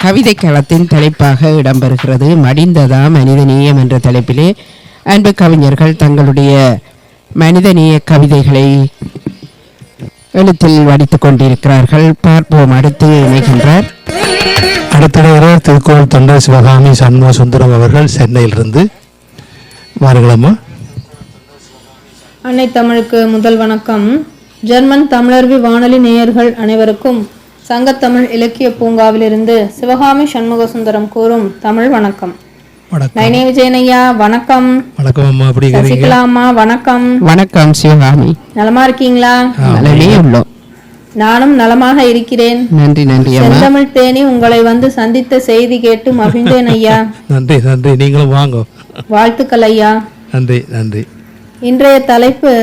கவிதை களத்தின் தலைப்பாக இடம்பெறுகிறது. மடிந்ததா மனிதநேயம் என்ற தலைப்பிலே அன்பு கவிஞர்கள் தங்களுடைய மனிதநேய கவிதைகளை எழுத்தில் வடித்துக் கொண்டிருக்கிறார்கள். பார்ப்போம். அடுத்து இணைகின்றார். அடுத்தவர் திருக்கோள் தொண்டை சிவகாமி சண்முக சுந்தரம் அவர்கள் சென்னையிலிருந்து. வாருங்களம்மா. அன்னை தமிழுக்கு முதல் வணக்கம். ஜெர்மன் தமிழர்வி வானொலி நேயர்கள் அனைவருக்கும் சங்கத்தமிழ் இலக்கிய பூங்காவிலிருந்து சிவகாமி சண்முக சுந்தரம் கூறும் தமிழ் வணக்கம். நைனே விஜயனையா வணக்கம். வணக்கம் அம்மா. அப்படி சசிகலாமா வணக்கம். வணக்கம் சிவகாமி. நலமா இருக்கீங்களா? நலமே உள்ளோம். நானும் நலமாக இருக்கிறேன். நன்றி நன்றி. செந்தமிழ் தேனி உங்களை வந்து சந்தித்த செய்தி கேட்டு மகிழ்ந்தேன் ஐயா. நன்றி நன்றி. நீங்களும் வாங்க. வாழ்த்துக்கள் ஐயா. நன்றி நன்றி. இன்றைய தலைப்பு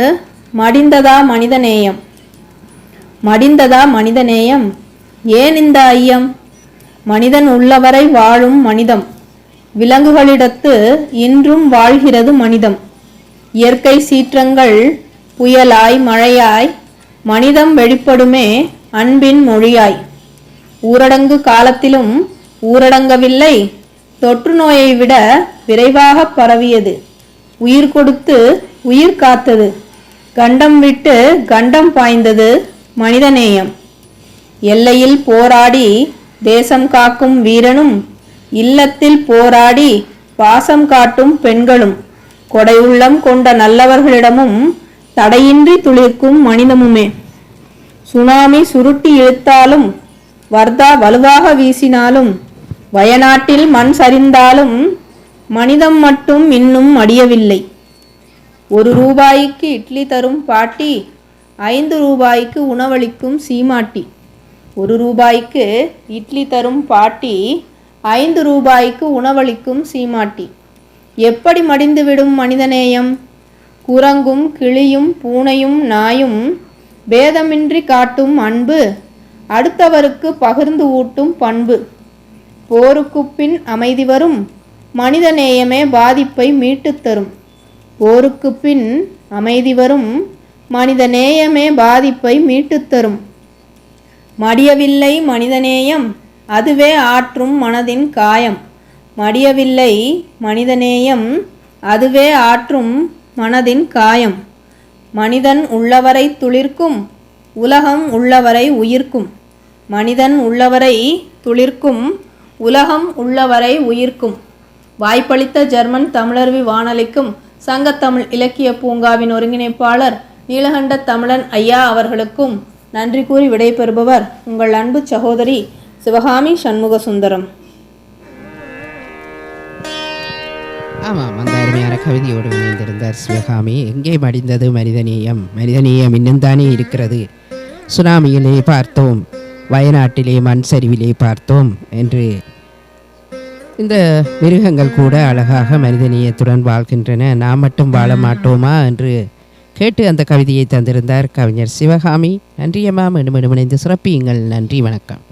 மடிந்ததா மனிதநேயம். மடிந்ததா மனிதநேயம்? ஏன் இந்த ஐயம்? மனிதன் உள்ளவரை வாழும் மனிதம். விலங்குகளிடத்து இன்றும் வாழ்கிறது மனிதம். இயற்கை சீற்றங்கள் புயலாய் மழையாய் மனிதம் வெளிப்படுமே அன்பின் மொழியாய். ஊரடங்கு காலத்திலும் ஊரடங்கவில்லை, தொற்று நோயை விட விரைவாக பரவியது. உயிர் கொடுத்து உயிர் காத்தது, கண்டம் விட்டு கண்டம் பாய்ந்தது மனிதநேயம். எல்லையில் போராடி தேசம் காக்கும் வீரனும், இல்லத்தில் போராடி பாசம் காட்டும் பெண்களும், கொடை உள்ளம் கொண்ட நல்லவர்களிடமும் தடையின்றி துளிர்க்கும் மனிதமுமே. சுனாமி சுருட்டி இழுத்தாலும், வர்தா வலுவாக வீசினாலும், வயநாட்டில் மண் சரிந்தாலும் மனிதம் மட்டும் இன்னும் அடியவில்லை. 1 ரூபாய்க்கு இட்லி தரும் பாட்டி 5 ரூபாய்க்கு உணவளிக்கும் சீமாட்டி. 1 ரூபாய்க்கு இட்லி தரும் பாட்டி 5 ரூபாய்க்கு உணவளிக்கும் சீமாட்டி. எப்படி மடிந்துவிடும் மனிதநேயம்? குரங்கும் கிளியும் பூனையும் நாயும் பேதமின்றி காட்டும் அன்பு, அடுத்தவருக்கு பகிர்ந்து ஊட்டும் பண்பு. போருக்கு பின் அமைதி வரும், மனிதநேயமே பாதிப்பை மீட்டுத் தரும். போருக்கு பின் அமைதி வரும், மனிதநேயமே பாதிப்பை மீட்டுத் தரும். மடியவில்லை மனிதநேயம், அதுவே ஆற்றும் மனதின் காயம். மடியவில்லை மனிதநேயம், அதுவே ஆற்றும் மனதின் காயம். மனிதன் உள்ளவரை துளிர்க்கும், உலகம் உள்ளவரை உயிர்க்கும். மனிதன் உள்ளவரை துளிர்க்கும், உலகம் உள்ளவரை உயிர்க்கும். வாய்ப்பளித்த ஜெர்மன் தமிழர்வி வானொலிக்கும் சங்கத்தமிழ் இலக்கிய பூங்காவின் ஒருங்கிணைப்பாளர் நீலகண்ட தமிழன் ஐயா அவர்களுக்கும் நன்றி கூறி விடைபெறுபவர் உங்கள் அன்பு சகோதரி சிவகாமி சண்முக சுந்தரம். ஆமாம், அந்த அருமையான கவிதையோடு இணைந்திருந்தார் சிவகாமி. எங்கே மடிந்தது மனிதநேயம்? மனிதநேயம் இன்னும் தானே இருக்கிறது. சுனாமியிலே பார்த்தோம், வயநாட்டிலே மண் சரிவிலே பார்த்தோம் என்று இந்த மிருகங்கள் கூட அழகாக மனிதநேயத்துடன் வாழ்கின்றன, நாம் மட்டும் வாழ மாட்டோமா என்று கேட்டு அந்த கவிதையை தந்திருந்தார் கவிஞர் சிவகாமி. நன்றியம்மா. மீண்டும் இணைந்து சிறப்பியுங்கள். நன்றி, வணக்கம்.